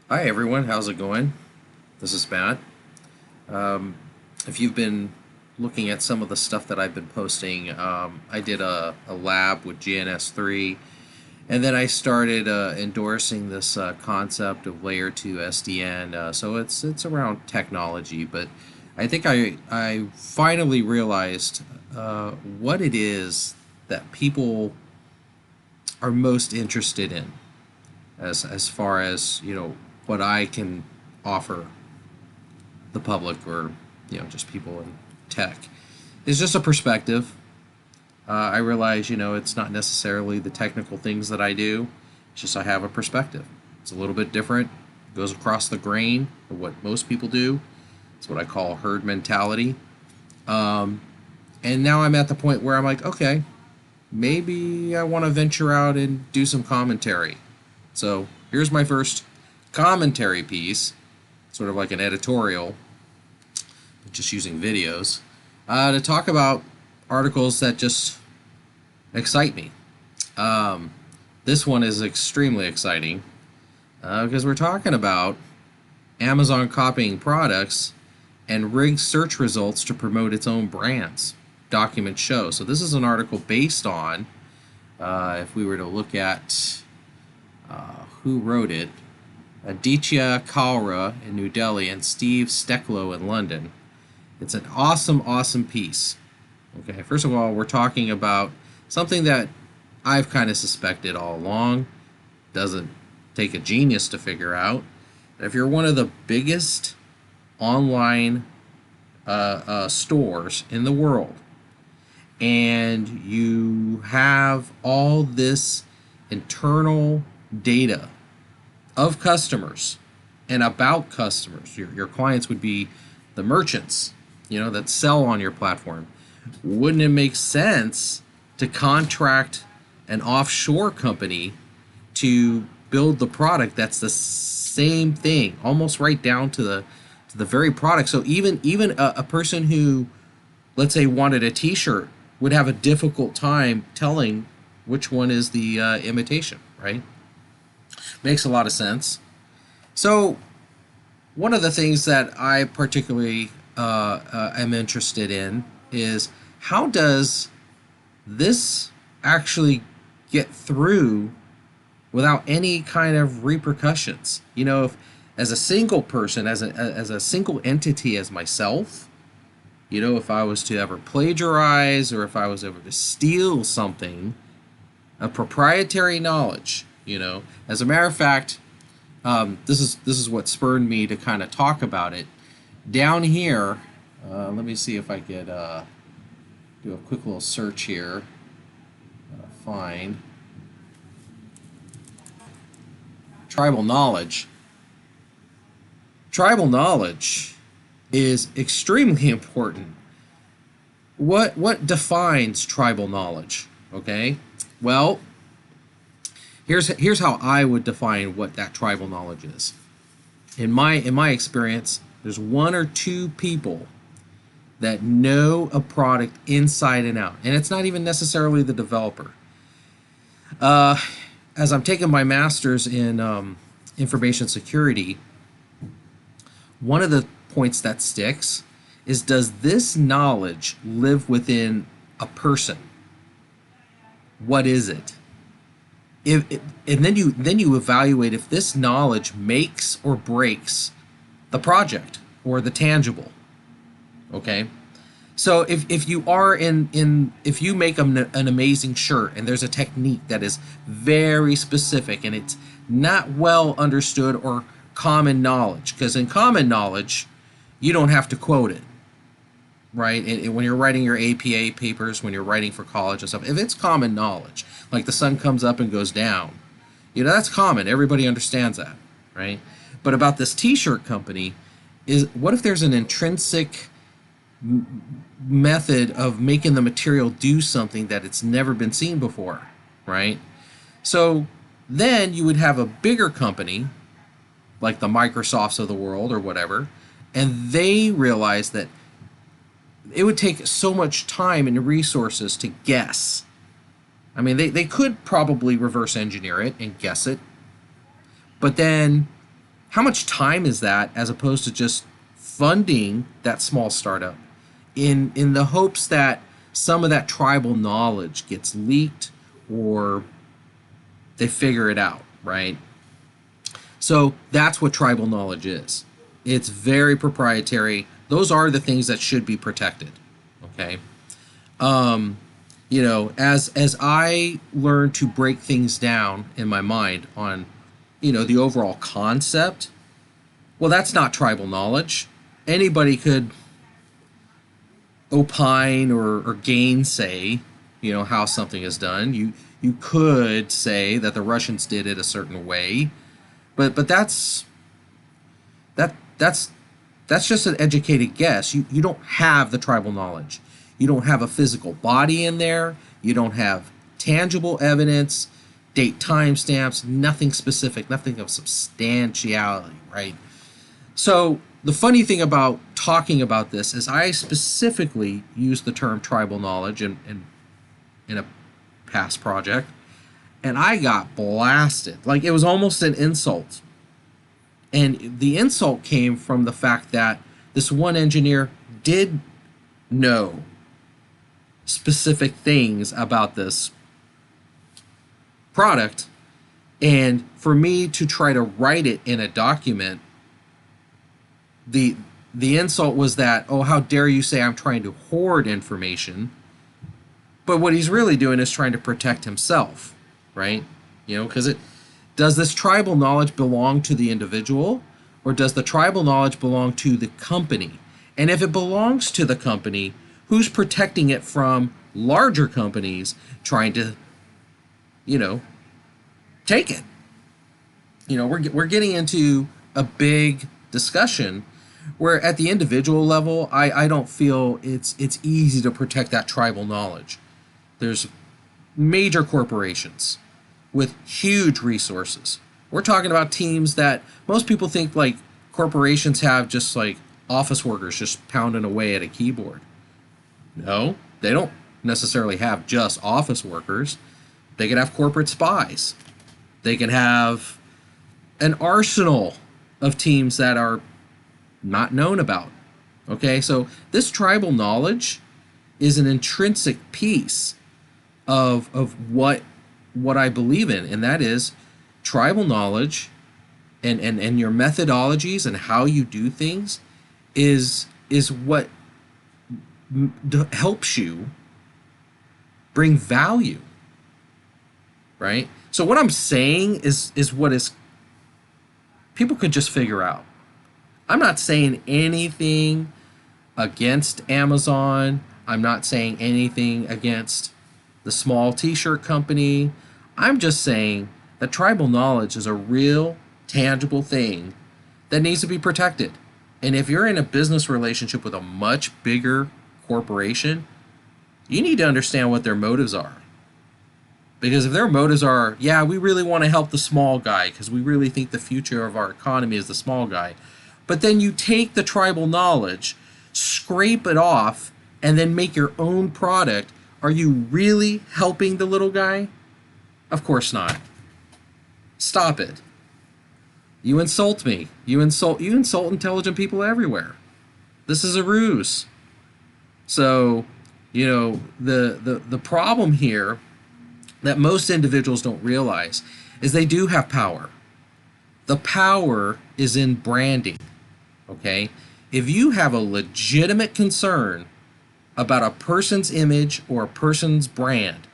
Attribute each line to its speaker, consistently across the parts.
Speaker 1: Hi everyone, how's it going? This is Matt. Um, if you've been looking at some of the stuff that I've been posting, I did a lab with GNS3, and then I started endorsing this concept of layer 2 SDN. So it's around technology, but I think I finally realized what it is that people are most interested in as far as what I can offer the public or just people in tech is just a perspective. I realize it's not necessarily the technical things that I do. It's just I have a perspective. It's a little bit different. It goes across the grain of what most people do. It's what I call herd mentality. Um, and now I'm at the point where I'm like, okay, maybe I want to venture out and do some commentary. So here's my first commentary piece, sort of like an editorial, just using videos, to talk about articles that just excite me. Um, this one is extremely exciting because we're talking about Amazon copying products and rigged search results to promote its own brands. Documents show. So this is an article based on, if we were to look at who wrote it, Aditya Kalra in New Delhi and Steve Stecklow in London. It's an awesome, awesome piece. Okay, first of all, we're talking about something that I've kind of suspected all along. Doesn't take a genius to figure out. If you're one of the biggest online stores in the world and you have all this internal data of customers and about customers, your clients would be the merchants, that sell on your platform. Wouldn't it make sense to contract an offshore company to build the product that's the same thing, almost right down to the very product? So even a person who, let's say, wanted a T-shirt would have a difficult time telling which one is the imitation, right? Makes a lot of sense. So one of the things that I particularly am interested in is how does this actually get through without any kind of repercussions? If as a single person, as a single entity, as myself, if I was to ever plagiarize or if I was ever to steal something, a proprietary knowledge, as a matter of fact, this is what spurred me to kind of talk about it. Down here, let me see if I could do a quick little search here. Find tribal knowledge. Tribal knowledge is extremely important. What defines tribal knowledge? Okay, well, here's how I would define what that tribal knowledge is. In my experience, there's one or two people that know a product inside and out, and it's not even necessarily the developer. Uh, as I'm taking my master's in information security, one of the points that sticks is, does this knowledge live within a person? What is it? And then you evaluate if this knowledge makes or breaks the project or the tangible. Okay, so if you are if you make an amazing shirt and there's a technique that is very specific and it's not well understood or common knowledge, because in common knowledge you don't have to quote it, right? And when you're writing your APA papers, when you're writing for college and stuff, if it's common knowledge, like the sun comes up and goes down, that's common. Everybody understands that, right? But about this T-shirt company is, what if there's an intrinsic method of making the material do something that it's never been seen before, right? So then you would have a bigger company like the Microsofts of the world or whatever, and they realize that it would take so much time and resources to guess. I mean, they could probably reverse engineer it and guess it, but then how much time is that as opposed to just funding that small startup in the hopes that some of that tribal knowledge gets leaked or they figure it out, right? So that's what tribal knowledge is. It's very proprietary. Those are the things that should be protected. Okay. As I learn to break things down in my mind on, the overall concept, well, that's not tribal knowledge. Anybody could opine or gainsay, how something is done. You could say that the Russians did it a certain way, but that's just an educated guess. You don't have the tribal knowledge. You don't have a physical body in there. You don't have tangible evidence, date timestamps, nothing specific, nothing of substantiality, right? So the funny thing about talking about this is I specifically used the term tribal knowledge in a past project, and I got blasted. Like, it was almost an insult. And the insult came from the fact that this one engineer did know specific things about this product, and for me to try to write it in a document, the insult was that, oh, how dare you say I'm trying to hoard information. But what he's really doing is trying to protect himself, right? Because does this tribal knowledge belong to the individual, or does the tribal knowledge belong to the company? And if it belongs to the company, who's protecting it from larger companies trying to, take it? We're getting into a big discussion where at the individual level, I don't feel it's easy to protect that tribal knowledge. There's major corporations with huge resources. We're talking about teams that most people think like corporations have just like office workers just pounding away at a keyboard. No, they don't necessarily have just office workers. They can have corporate spies. They can have an arsenal of teams that are not known about. Okay, so this tribal knowledge is an intrinsic piece of what I believe in, and that is tribal knowledge and your methodologies and how you do things is what helps you bring value, right? So what I'm saying is what is people could just figure out. I'm not saying anything against Amazon. I'm not saying anything against the small t-shirt company. I'm just saying that tribal knowledge is a real, tangible thing that needs to be protected. And if you're in a business relationship with a much bigger corporation, you need to understand what their motives are. Because if their motives are, yeah, we really want to help the small guy because we really think the future of our economy is the small guy, but then you take the tribal knowledge, scrape it off, and then make your own product, are you really helping the little guy? Of course not. Stop it. You insult me. You insult intelligent people everywhere. This is a ruse. So, the problem here that most individuals don't realize is they do have power. The power is in branding. Okay? If you have a legitimate concern about a person's image or a person's brand,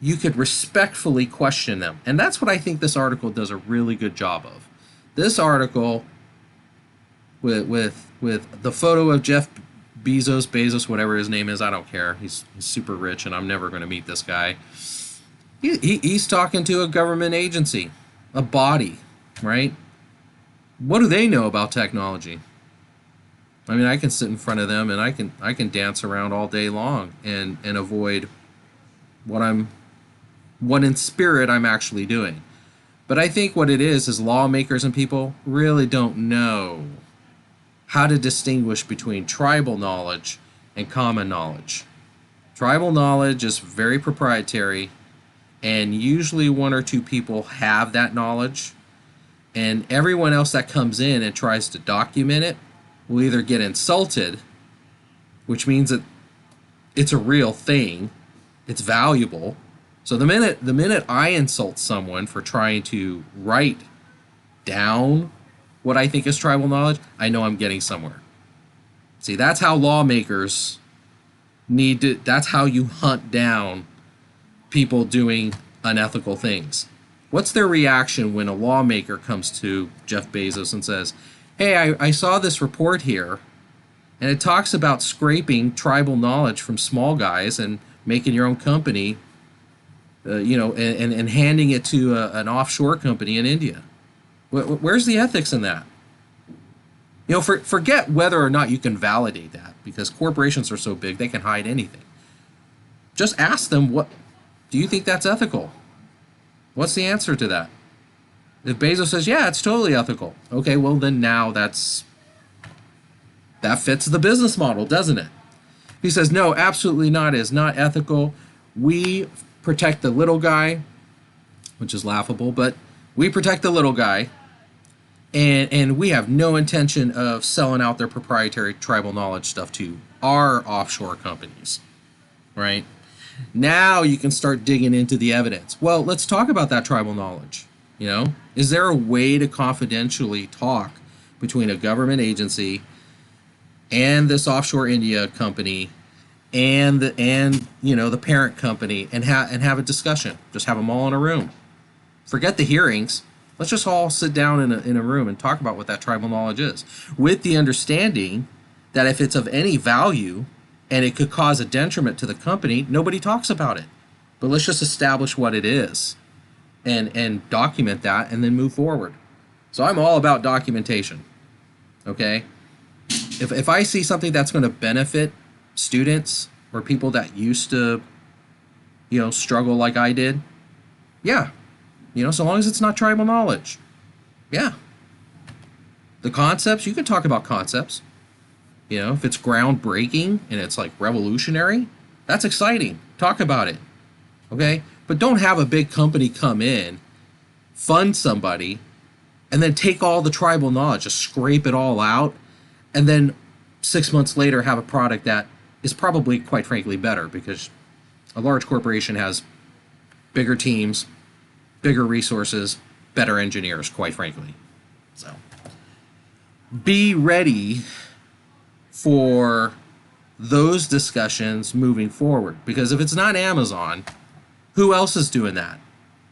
Speaker 1: you could respectfully question them. And that's what I think this article does a really good job of. This article with the photo of Jeff Bezos, whatever his name is, I don't care. He's super rich and I'm never going to meet this guy. He's talking to a government agency, a body, right? What do they know about technology? I mean, I can sit in front of them and I can dance around all day long and avoid what in spirit I'm actually doing. But I think what it is lawmakers and people really don't know how to distinguish between tribal knowledge and common knowledge. Tribal knowledge is very proprietary, and usually one or two people have that knowledge. And everyone else that comes in and tries to document it will either get insulted, which means that it's a real thing, it's valuable. So the minute I insult someone for trying to write down what I think is tribal knowledge, I know I'm getting somewhere. See, that's how lawmakers need to, that's how you hunt down people doing unethical things. What's their reaction when a lawmaker comes to Jeff Bezos and says, hey, I saw this report here, and it talks about scraping tribal knowledge from small guys and making your own company, and handing it to an offshore company in India. Where's the ethics in that? Forget whether or not you can validate that, because corporations are so big they can hide anything. Just ask them, what do you think that's ethical? What's the answer to that? If Bezos says, yeah, it's totally ethical. Okay, well then now that fits the business model, doesn't it? He says, no, absolutely not. It's not ethical. We protect the little guy, which is laughable, but we protect the little guy, and we have no intention of selling out their proprietary tribal knowledge stuff to our offshore companies, right? Now you can start digging into the evidence. Well, let's talk about that tribal knowledge. Is there a way to confidentially talk between a government agency and this offshore India company and the parent company and have a discussion? Just have them all in a room. Forget the hearings. Let's just all sit down in a room and talk about what that tribal knowledge is, with the understanding that if it's of any value and it could cause a detriment to the company, nobody talks about it. But let's just establish what it is and document that and then move forward. So I'm all about documentation. Okay? If I see something that's going to benefit students or people that used to, struggle like I did, yeah. So long as it's not tribal knowledge. Yeah. The concepts, you can talk about concepts. If it's groundbreaking and it's like revolutionary, that's exciting. Talk about it. Okay? But don't have a big company come in, fund somebody, and then take all the tribal knowledge, just scrape it all out, and then 6 months later have a product that is probably, quite frankly, better, because a large corporation has bigger teams, bigger resources, better engineers, quite frankly. So be ready for those discussions moving forward, because if it's not Amazon, who else is doing that?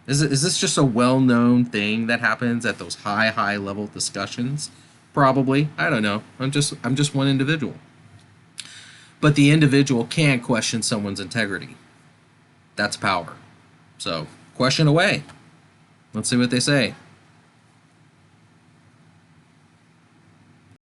Speaker 1: Is this just a well-known thing that happens at those high level discussions? Probably. I don't know. I'm just one individual. But the individual can question someone's integrity. That's power. So question away. Let's see what they say.